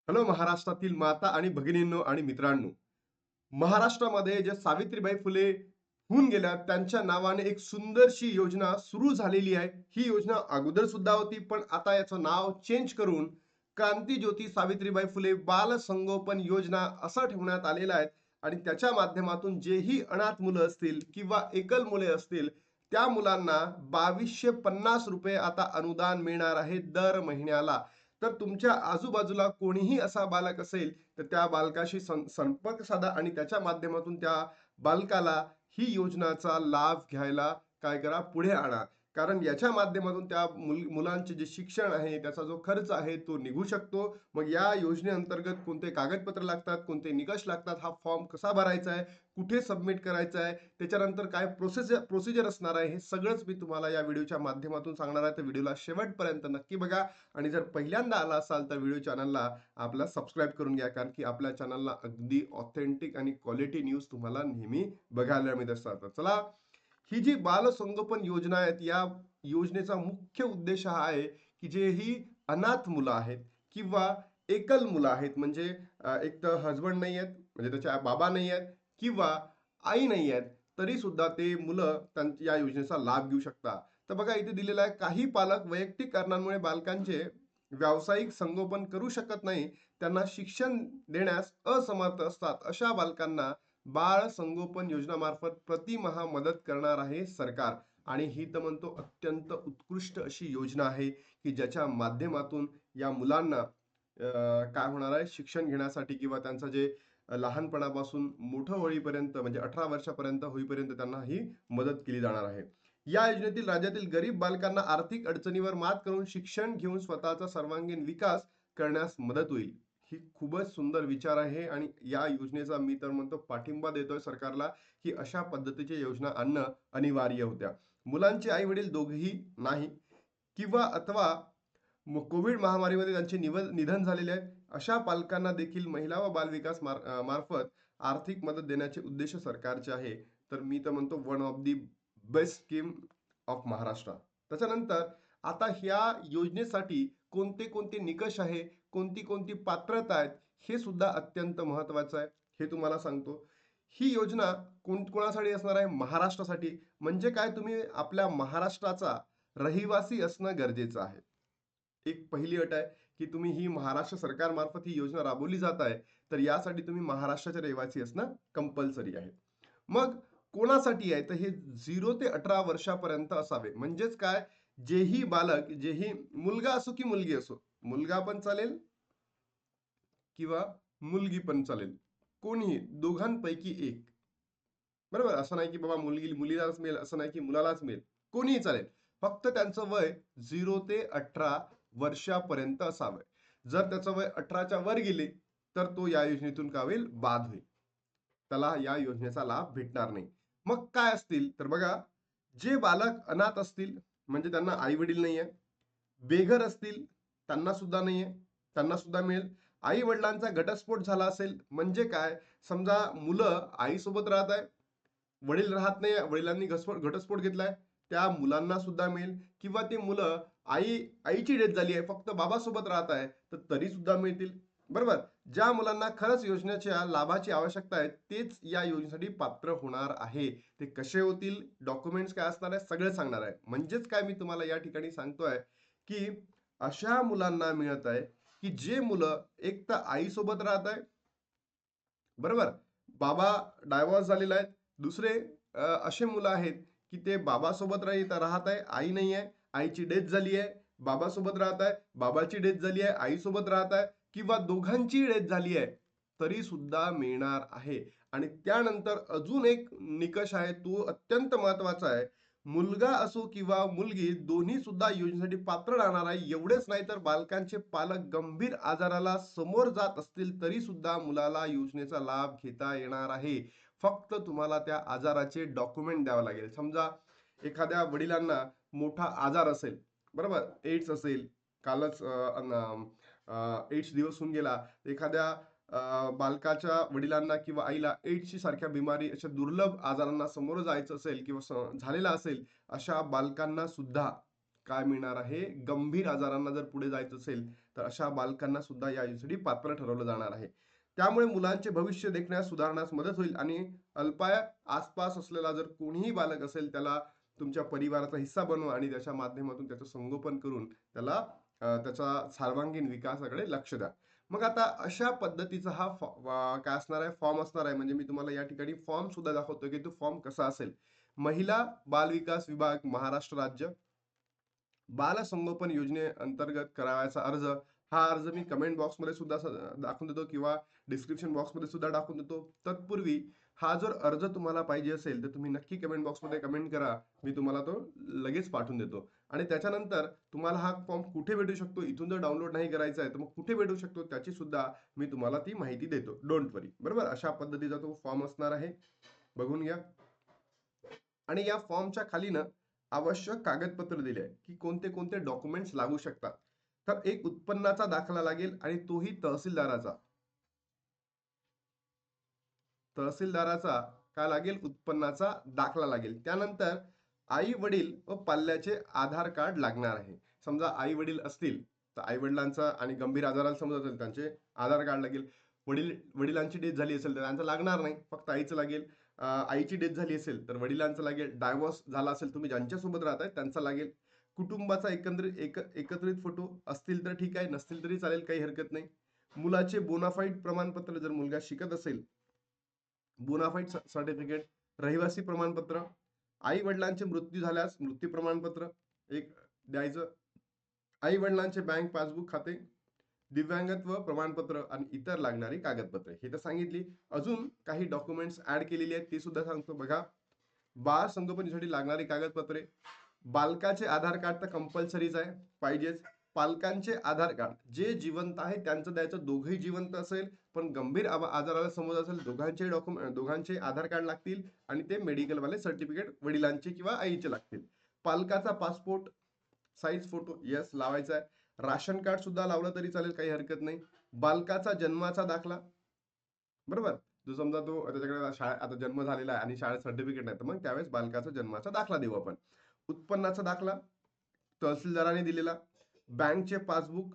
Hello महाराष्ट्रातील माता आणि भगिनींनो आणि मित्रांनो. महाराष्ट्रामध्ये जे सावित्रीबाई फुले होऊन गेल्या त्यांच्या नावाने एक सुंदरशी योजना सुरू झालेली आहे. ही योजना अगोदर सुद्धा होती, पण आता याचं नाव चेंज करून क्रांतीज्योती सावित्रीबाई फुले बाल संगोपन योजना असं ठेवण्यात आलेलं आहे. आणि त्याच्या माध्यमातून जेही अनाथ मुलं असतील किंवा एकल मुले असतील, त्या मुलांना 2250 रुपये आता अनुदान मिळणार आहे दर महिन्याला. तर तुमच्या आजूबाजूला कोणीही असा बालक असेल, तर त्या बालकाशी संपर्क साधा आणि त्याच्या माध्यमातून त्या बालकाला ही योजनाचा लाभ घ्यायला काय करा, पुढे आणा. कारण याच्या माध्यमातून त्या मुलांचे जे शिक्षण आहे, त्याचा जो खर्च आहे तो निघू शकतो. मग या योजनेअंतर्गत कोणते कागदपत्र लागतात, कोणते निकष लागतात, हा फॉर्म कसा भरायचा आहे, कुठे सबमिट करायचा आहे, त्याच्यानंतर काय प्रोसिजर असणार आहे, हे सगळंच मी तुम्हाला या व्हिडिओच्या माध्यमातून सांगणार आहे. तर व्हिडिओला शेवटपर्यंत नक्की बघा. आणि जर पहिल्यांदा आला असाल तर व्हिडिओ चॅनलला आपला सबस्क्राईब करून घ्या, कारण की आपल्या चॅनलला अगदी ऑथेंटिक आणि क्वालिटी न्यूज तुम्हाला नेहमी बघायला मिळत असतात. तर चला, ही जी बाल संगोपन योजना आहेत, या योजनेचा मुख्य उद्देश हा आहे की जे ही अनाथ मुलं आहेत किंवा एकल मुलं आहेत, म्हणजे एक तर हजबंड नाही आहेत, म्हणजे त्याच्या बाबा नाही आहेत किंवा आई नाही आहेत, तरी सुद्धा ते मुलं या योजनेचा लाभ घेऊ शकतात. तर बघा, इथे दिलेलं आहे, काही पालक वैयक्तिक कारणांमुळे बालकांचे व्यावसायिक संगोपन करू शकत नाही, त्यांना शिक्षण देण्यास असमर्थ असतात, अशा बालकांना बाळ संगोपन योजनामार्फत प्रतिमाह मदत करणार आहे सरकार. आणि ही तर म्हणतो अत्यंत उत्कृष्ट अशी योजना आहे की ज्याच्या माध्यमातून या मुलांना काय होणार आहे, शिक्षण घेण्यासाठी किंवा त्यांचं जे लहानपणापासून मोठं होईपर्यंत, म्हणजे 18 वर्षापर्यंत होईपर्यंत त्यांना ही मदत केली जाणार आहे. या योजनेतील राज्यातील गरीब बालकांना आर्थिक अडचणीवर मात करून शिक्षण घेऊन स्वतःचा सर्वांगीण विकास करण्यास मदत होईल. ही खूपच सुंदर विचार आहे आणि या योजनेचा मी तर म्हणतो पाठिंबा देतोय सरकारला, की अशा पद्धतीच्या योजना आणणं अनिवार्य होत्या. मुलांचे आई वडील दोघेही नाही किंवा अथवा कोविड महामारीमध्ये त्यांचे निधन झालेले आहे, अशा पालकांना देखील महिला व बालविकास मार्फत आर्थिक मदत देण्याचे उद्देश सरकारचे आहे. तर मी तर म्हणतो one of the best scheme of Maharashtra. त्याच्यानंतर आता ह्या योजनेसाठी कोणते कोणते निकष आहे, कोणती कोणती पात्रता आहेत, हे सुद्धा अत्यंत महत्वाचं आहे. हे तुम्हाला सांगतो. ही योजना कोणासाठी असणार आहे? महाराष्ट्रासाठी. म्हणजे काय, तुम्ही आपल्या महाराष्ट्राचा रहिवासी असणं गरजेचं आहे. एक पहिली अट आहे की तुम्ही ही महाराष्ट्र सरकारमार्फत ही योजना राबवली जात आहे, तर यासाठी तुम्ही महाराष्ट्राचे रहिवासी असणं कंपल्सरी आहे. मग कोणासाठी आहे, तर हे 0 ते 18 वर्षापर्यंत असावे. म्हणजेच काय, जेही बालक, जेही मुलगा असो की मुलगी असो, मुलगा पण चालेल किंवा मुलगी पण चालेल, कोणीही दोघांपैकी एक. बरोबर, असं नाही की बाबा मुलीलाच मिळेल, असं नाही की मुलालाच मिळेल, कोणीही चालेल. फक्त त्यांचं वय 0 ते 18 वर्षापर्यंत असावं. जर त्याचं वय 18च्या वर गेले, तर तो या योजनेतून काय होईल, बाद होईल, त्याला या योजनेचा लाभ भेटणार नाही. मग काय असतील, तर बघा, जे बालक अनाथ असतील, म्हणजे त्यांना आई वडील नाहीये, बेघर असतील, त्यांना सुद्धा नाहीये, त्यांना सुद्धा मिळेल. आई वडिलांचा घटस्फोट झाला असेल, म्हणजे काय, समजा मुलं आई सोबत राहत आहे, वडील राहत नाही, वडिलांनी घटस्फोट घेतलाय, त्या मुलांना सुद्धा मिळेल. किंवा ते मुलं, आईची डेथ झाली आहे, फक्त बाबासोबत राहत आहे, तर तरी सुद्धा मिळतील. बरोबर. ज्या मुलांना खरंच योजनेच्या लाभाची आवश्यकता आहे, तेच या योजनेसाठी पात्र होणार आहे. ते कसे होतील, डॉक्युमेंट्स काय असणार आहे, सगळं सांगणार आहे. म्हणजेच काय, मी तुम्हाला या ठिकाणी सांगतोय की अशा मुलांना मिळत आहे की जे मुलं एक तर आई सोबत राहत आहे, बरोबर, बाबा डायव्हॉर्स झालेला आहे. दुसरे असे मुलं आहेत की ते बाबासोबत राहत आहे, आई नाही आहे, आईची डेथ झाली आहे, बाबासोबत राहत आहे, बाबाची डेथ झाली आहे, आईसोबत राहत आहे, किंवा दोघांची डेथ झाली आहे, तरी सुद्धा मिळणार आहे. आणि त्यानंतर अजून एक निकष आहे, तो अत्यंत महत्वाचा आहे. मुलगा असो किंवा मुलगी, दोन्ही सुद्धा योजनेसाठी पात्र राहणार आहे. एवढेच नाही तर बालकांचे पालक गंभीर आजाराला समोर जात असतील, तरी सुद्धा मुलाला योजनेचा लाभ घेता येणार आहे. फक्त तुम्हाला त्या आजाराचे डॉक्युमेंट द्यावं लागेल. समजा एखाद्या वडिलांना मोठा आजार असेल, बरोबर, एड्स असेल, कालच एड्स दिवस होऊन गेला, एखाद्या बालकाच्या वडिलांना किंवा आईला एड्सची सारख्या बिमारी, अशा दुर्लभ आजारांना समोर जायचं असेल किंवा झालेला असेल, अशा बालकांना सुद्धा काय मिळणार आहे, गंभीर आजारांना जर पुढे जायचं असेल तर अशा बालकांना सुद्धा या योजनेसाठी पात्र ठरवलं जाणार आहे. त्यामुळे मुलांचे भविष्य देखण्यास सुधारण्यास मदत होईल आणि अल्पाया आसपास असलेला जर कोणीही बालक असेल त्याला तुमच्या परिवाराचा हिस्सा बनवा आणि त्याच्या माध्यमातून त्याचं संगोपन करून त्याला त्याचा सर्वांगीण विकासाकडे लक्ष द्या. मग आता अशा पद्धतीचा हा काय असणार आहे, फॉर्म असणार आहे. म्हणजे मी तुम्हाला या ठिकाणी फॉर्म सुद्धा दाखवतो की तो फॉर्म कसा असेल. महिला बाल विकास विभाग, महाराष्ट्र राज्य, बाल संगोपन योजनेअंतर्गत करावयाचा अर्ज. हा अर्ज मी कमेंट बॉक्समध्ये सुद्धा दाखवून देतो किंवा डिस्क्रिप्शन बॉक्समध्ये सुद्धा टाकून देतो. तत्पूर्वी हा जर अर्ज तुम्हाला पाहिजे असेल तर तुम्ही नक्की कमेंट बॉक्समध्ये कमेंट करा. मी तुम्हाला तो लगेच पाठवून देतो. आणि त्याच्यानंतर तुम्हाला हा फॉर्म कुठे भेटू शकतो, इथून जर डाउनलोड नाही करायचा आहे तर मग कुठे भेटू शकतो त्याची सुद्धा मी तुम्हाला ती माहिती देतो. डोंट वरी. बरोबर, अशा पद्धतीचा तो फॉर्म असणार आहे. बघून घ्या. आणि या फॉर्मच्या खाली ना आवश्यक कागदपत्र दिले आहे की कोणते कोणते डॉक्युमेंट्स लागू शकतात. तर एक उत्पन्नाचा दाखला लागेल आणि तोही तहसीलदाराचा. तहसीलदाराचा काय लागेल, उत्पन्नाचा दाखला लागेल. त्यानंतर आई वडील व पाल्याचे आधार कार्ड लागणार आहे. समजा आई वडील असतील तर आई वडिलांचा आणि गंभीर आजाराला समजा असेल त्यांचे आधार कार्ड लागेल. वडिलांची डेथ झाली असेल तर त्यांचं लागणार नाही, फक्त आईचं लागेल. आईची डेथ झाली असेल तर वडिलांचं लागेल. डायव्होर्स झाला असेल तुम्ही ज्यांच्यासोबत राहताय त्यांचा लागेल. कुटुंबाचा एकत्रित फोटो असतील तर ठीक आहे, नसतील तरी चालेल, काही हरकत नाही. मुलाचे बोनाफाईड प्रमाणपत्र, जर मुलगा शिकत असेल बोनाफाईड सर्टिफिकेट, रहिवासी प्रमाणपत्र, आई वडिलांचे मृत्यू झाल्यास मृत्यू प्रमाणपत्र एक द्यायचं, आई वडिलांचे बँक पासबुक खाते, दिव्यांगत्व प्रमाणपत्र आणि इतर लागणारी कागदपत्रे हे तर सांगितली. अजून काही डॉक्युमेंट्स ऍड केलेली आहेत ते सुद्धा सांगतो बघा. बाळ संगोपनासाठी लागणारी कागदपत्रे, बालकाचे आधार कार्ड तर कंपल्सरीच आहे, पाहिजेच. पालकांचे आधार कार्ड, जे जिवंत आहे त्यांचं द्यायचं, दोघंही जिवंत असेल पण गंभीर आजाराला समज असेल दोघांचे दोघांचे आधार कार्ड लागतील आणि ते मेडिकल वाले सर्टिफिकेट वडिलांचे किंवा आईचे लागतील. पालकाचा पासपोर्ट साईज फोटो यस लावायचा आहे. राशन कार्ड सुद्धा लावलं तरी चालेल, काही हरकत नाही. बालकाचा जन्माचा दाखला, बरोबर, जो समजा तो त्याच्याकडे आता जन्म झालेला आहे आणि शाळेत सर्टिफिकेट नाही तर मग त्यावेळेस बालकाचा जन्माचा दाखला देऊ आपण. उत्पन्नाचा दाखला तहसीलदाराने दिलेला, बँकचे पासबुक,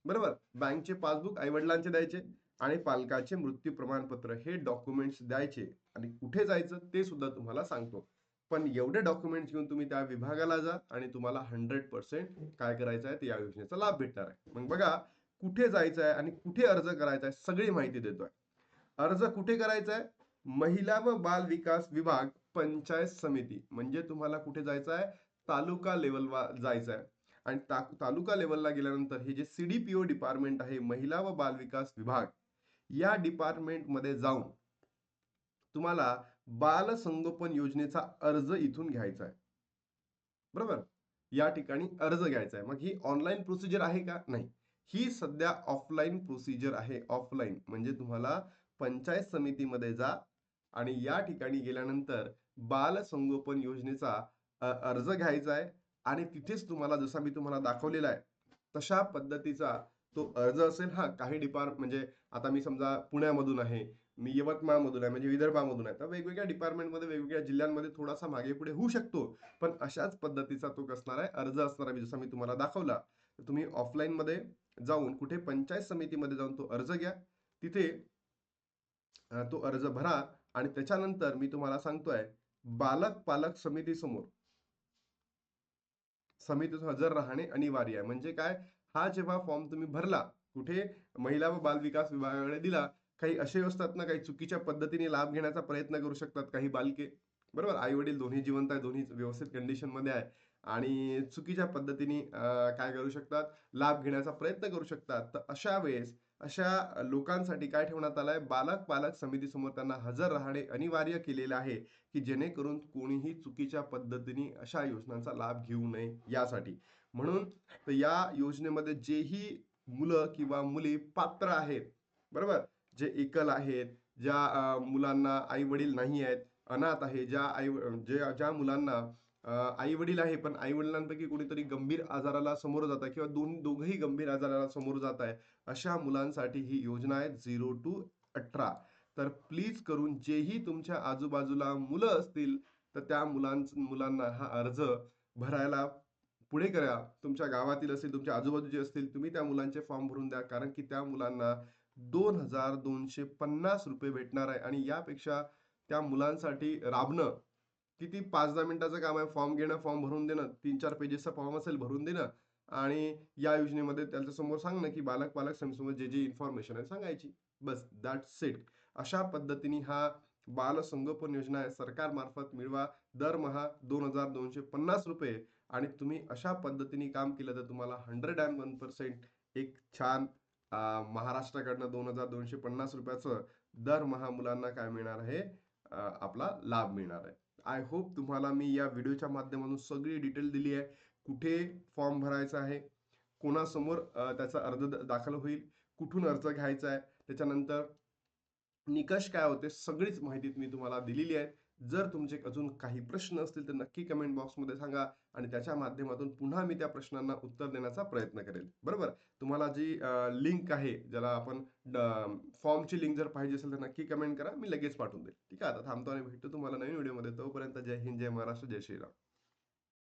बरोबर, बँकचे पासबुक आई वडिलांचे द्यायचे आणि पालकाचे मृत्यू प्रमाणपत्र हे डॉक्युमेंट्स द्यायचे. आणि कुठे जायचं ते सुद्धा तुम्हाला सांगतो. पण एवढे डॉक्युमेंट्स घेऊन तुम्ही त्या विभागाला जा आणि तुम्हाला 100% काय करायचं आहे, या योजनेचा लाभ भेटणार आहे. मग बघा, कुठे जायचं आहे आणि कुठे अर्ज करायचा आहे सगळी माहिती देतोय. अर्ज कुठे करायचा आहे, महिला व बाल विकास विभाग, पंचायत समिती, म्हणजे तुम्हाला कुठे जायचं आहे, तालुका लेवलला जायचं आहे. आणि तालुका लेवलला गेल्यानंतर हे जे सीडीपीओ डिपार्टमेंट आहे, महिला व बाल विकास विभाग, या डिपार्टमेंट मध्ये जाऊन तुम्हाला बाल संगोपन योजनेचा अर्ज इथून घ्यायचा आहे. बरोबर, या ठिकाणी अर्ज घ्यायचा आहे. मग ही ऑनलाईन प्रोसिजर आहे का, नाही, ही सध्या ऑफलाईन प्रोसिजर आहे. ऑफलाईन म्हणजे तुम्हाला पंचायत समितीमध्ये जा आणि या ठिकाणी गेल्यानंतर बाल संगोपन योजनेचा अर्ज घ्यायचा आहे. आणि तिथेच तुम्हाला जसा मी तुम्हाला दाखवलेला आहे तशा पद्धतीचा तो अर्ज असेल. हा काही म्हणजे आता मी समजा पुण्यामधून आहे, मी यवतमाळमधून आहे म्हणजे विदर्भामधून आहे, तर वेगवेगळ्या डिपार्टमेंटमध्ये वेगवेगळ्या जिल्ह्यांमध्ये थोडासा मागे पुढे होऊ शकतो. पण अशाच पद्धतीचा तो कसणार आहे, अर्ज असणार आहे. जसा मी तुम्हाला दाखवला, तर तुम्ही ऑफलाईन मध्ये जाऊन कुठे पंचायत समितीमध्ये जाऊन तो अर्ज घ्या. तिथे तो अर्ज भरा आणि त्याच्यानंतर मी तुम्हाला सांगतोय, बालक पालक समितीसमोर समितीत हजर राहणे अनिवार्य आहे. म्हणजे काय, हा जेव्हा फॉर्म तुम्ही भरला, कुठे महिला व बाल विकास विभागाकडे दिला, काही असे असतात ना, काही चुकीच्या पद्धतीने लाभ घेण्याचा प्रयत्न करू शकतात काही बालके. बरोबर, आई वडील दोन्ही जिवंत आहे, दोन्ही व्यवस्थित कंडिशन मध्ये आहे आणि चुकीच्या पद्धतीने काय करू शकतात, लाभ घेण्याचा प्रयत्न करू शकतात. तर अशा वेळेस अशा लोकांसाठी काय ठेवण्यात आलंय, बालक पालक समितीसमोर त्यांना हजर राहणे अनिवार्य केलेले आहे, की जेणेकरून कोणीही चुकीच्या पद्धतीने अशा योजनांचा लाभ घेऊ नये यासाठी. म्हणून तर या योजनेमध्ये जेही मुलं किंवा मुली पात्र आहेत, बरोबर, जे एकल आहेत, ज्या मुलांना आई वडील नाही आहेत, अनाथ आहे, ज्या मुलांना आई वडील आहे पण आई वडिलांपैकी कोणीतरी गंभीर आजाराला समोर जात आहे किंवा दोघंही गंभीर आजाराला समोर जात आहे, अशा मुलांसाठी ही योजना आहे 0 to 18. तर प्लीज करून जेही तुमच्या आजूबाजूला मुलं असतील तर त्या मुलांना हा अर्ज भरायला पुढे करा. तुमच्या गावातील असतील, तुमच्या आजूबाजूचे असतील, तुम्ही त्या मुलांचे फॉर्म भरून द्या. कारण की त्या मुलांना ₹2,250 भेटणार आहे आणि यापेक्षा त्या मुलांसाठी राबणं किती 5-10 मिनिटाचं काम आहे. फॉर्म घेणं, फॉर्म भरून देणं, 3-4 पेजेसचा फॉर्म असेल भरून देणं आणि या योजनेमध्ये त्यांच्यासमोर सांगणं, की पालक समितीसमोर जे इन्फॉर्मेशन आहे सांगायची. बस दॅट्स इट. अशा पद्धतीने हा बालसंगोपन योजना आहे. सरकारमार्फत मिळवा. दरमहा ₹2,250 आणि तुम्ही अशा पद्धतीने काम केलं तर तुम्हाला 101% एक छान महाराष्ट्राकडनं ₹2,250 दरमहा मुलांना काय मिळणार आहे आपला लाभ मिळणार आहे. आय होप तुम्हाला मी या व्हिडिओच्या माध्यमातून सगळी डिटेल दिली आहे. कुठे फॉर्म भरायचा आहे, कोणासमोर त्याचा अर्ज दाखल होईल, कुठून अर्ज घ्यायचा आहे, त्याच्यानंतर निकष काय होते, सगळीच माहिती मी तुम्हाला दिलेली आहे. जर तुमचे अजून काही प्रश्न असतील तर नक्की कमेंट बॉक्समध्ये सांगा आणि त्याच्या माध्यमातून पुन्हा मी त्या प्रश्नांना उत्तर देण्याचा प्रयत्न करेल. बरोबर? तुम्हाला जी लिंक आहे, ज्याला आपण फॉर्मची लिंक जर पाहिजे असेल तर नक्की कमेंट करा. मी लगेच पाठवून देईल. ठीक आहे? आता थांबतो आणि भेटतो तुम्हाला नवीन व्हिडिओमध्ये. तोपर्यंत जय हिंद, जय महाराष्ट्र, जय श्रीराम.